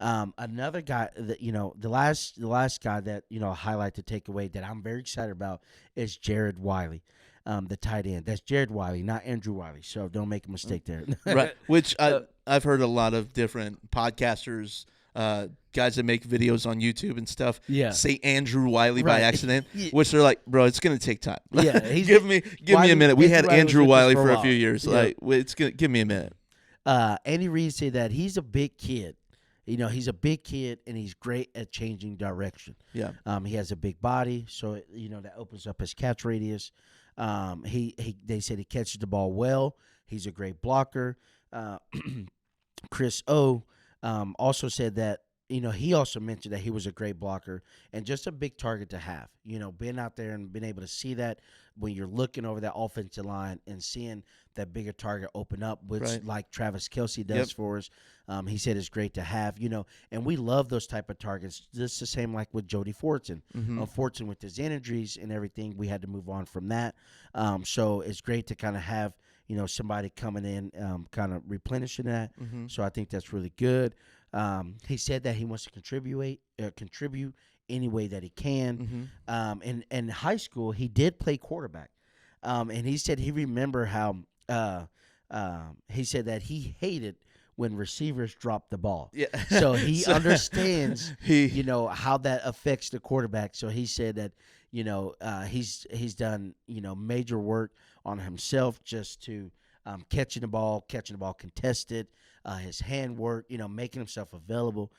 Another guy that the last guy that highlight to take away that I'm very excited about is Jared Wiley, the tight end. That's Jared Wiley, not Andrew Wiley. So don't make a mistake there. Right. Which I've heard a lot of different podcasters, guys that make videos on YouTube and stuff, say Andrew Wiley by accident, which they're like, bro, it's gonna take time. Yeah, give me a minute. We had Andrew Wiley for a few years. Yeah. Like, it's gonna give me a minute. Andy Reid said that he's a big kid. He's a big kid and he's great at changing direction. Yeah. He has a big body, so that opens up his catch radius. They said he catches the ball well. He's a great blocker. Chris O also said that he also mentioned that he was a great blocker and just a big target to have. Being out there and being able to see that when you're looking over that offensive line and seeing that bigger target open up, which like Travis Kelce does for us, he said it's great to have. And we love those type of targets. Just the same like with Jody Fortson. Unfortunately, with his injuries and everything, we had to move on from that. So it's great to kind of have somebody coming in, kind of replenishing that. So I think that's really good. He said that he wants to contribute any way that he can. In high school, he did play quarterback. And he said he remember how he said that he hated when receivers drop the ball. Yeah. So he understands, how that affects the quarterback. So he said that, he's done, major work on himself just to catching the ball contested, his hand work, making himself available.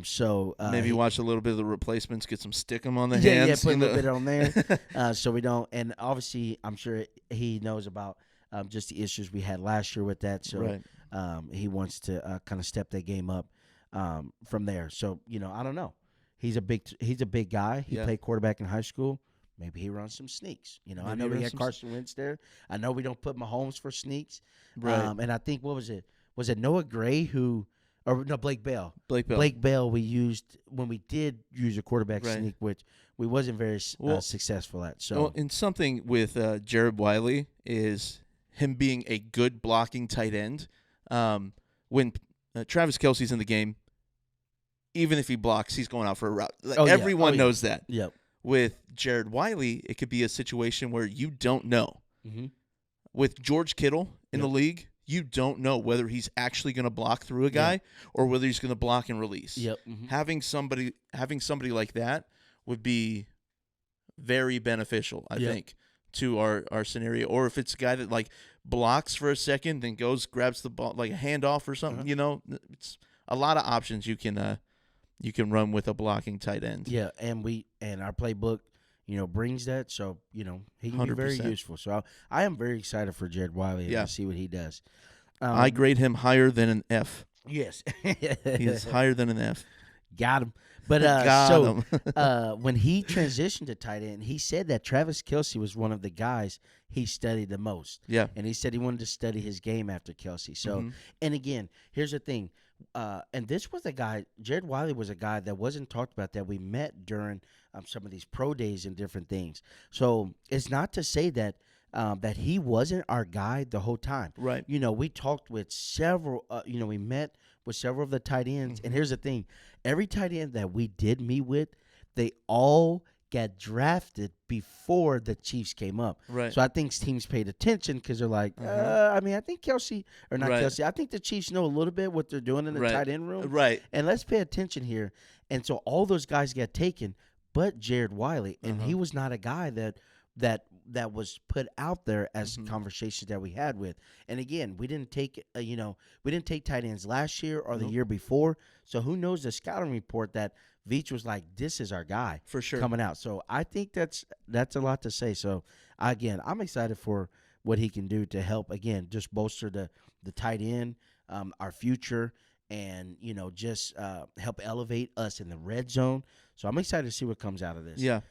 So maybe watch a little bit of the replacements, get some stickum on the hands. Yeah, put a little bit on there. So we don't, and obviously I'm sure he knows about just the issues we had last year with that. So he wants to kind of step that game up from there. So I don't know. He's a big guy. He played quarterback in high school. Maybe he runs some sneaks. I know we had Carson Wentz there. I know we don't put Mahomes for sneaks. Right. And I think, what was it? Was it Noah Gray Blake Bell? Blake Bell we used when we did use a quarterback sneak, which we wasn't very successful at. So, and something with Jared Wiley is him being a good blocking tight end. When Travis Kelce's in the game, even if he blocks, he's going out for a route. Everyone knows that. Yep. With Jared Wiley, it could be a situation where you don't know. With George Kittle in the league, you don't know whether he's actually going to block through a guy or whether he's going to block and release. Yep. Having somebody like that would be very beneficial, I think, to our scenario. Or if it's a guy that like blocks for a second, then goes, grabs the ball, like a handoff or something. It's a lot of options you can run with a blocking tight end. Yeah, and our playbook, brings that. So, he can 100%. Be very useful. So I am very excited for Jared Wiley to see what he does. I grade him higher than an F. Yes. He is higher than an F. Got him. But when he transitioned to tight end, he said that Travis Kelce was one of the guys he studied the most. Yeah. And he said he wanted to study his game after Kelce. So, and again, here's the thing. And this was a guy, Jared Wiley was a guy that wasn't talked about that we met during some of these pro days and different things. So it's not to say that that he wasn't our guy the whole time. Right. We talked with several, we met with several of the tight ends. And here's the thing. Every tight end that we did meet with, they all got drafted before the Chiefs came up. Right. So I think teams paid attention because they're like, I think Kelce, or not Kelce, I think the Chiefs know a little bit what they're doing in the tight end room. Right. And let's pay attention here. And so all those guys got taken, but Jared Wiley. And he was not a guy that was put out there as conversations that we had with. And again, we didn't take tight ends last year or the year before. So who knows the scouting report that Veach was like, this is our guy for sure coming out. So I think that's a lot to say. So again, I'm excited for what he can do to help, again, just bolster the tight end, our future, and just help elevate us in the red zone. So I'm excited to see what comes out of this. Yeah.